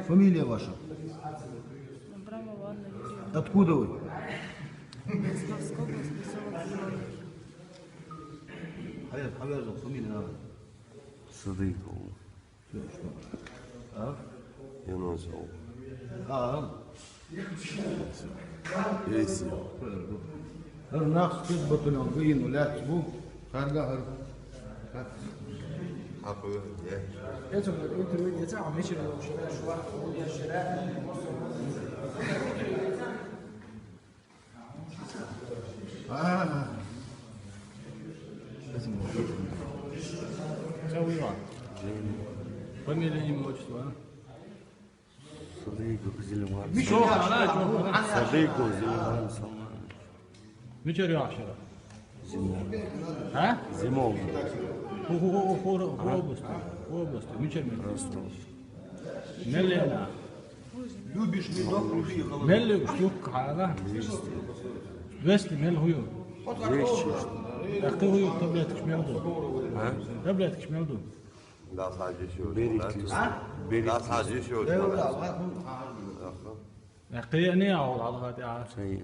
Фамилия ваша? Абрамова Анна Юрьевна. Откуда вы? Московская область, поселок Зеленый. Повязал, фамилия надо. Садыков. А? Я назвал. Есил. Нақс көз батальон гыйын улят бу харга хар. حقه انتوا يتسعوا مشي لو شراء شواء شراء سوي واحد. فاميليا имущество. صديقه زلمان. شوف علاج. صديقه زلمان سلمان. متى عشرة. زمون. ها؟ زمون. هو область. Мичер Ростов. Меллена. Любишь медок, люби его. Меллю штук هذا. Вести мел هو. Вещи. أختي هو таблетки شميلدو. ها؟ таблетки شميلدو. Da sadece şu. Berikli. Da sadece şu. أختي أنا أول على هذه عارف. Şey.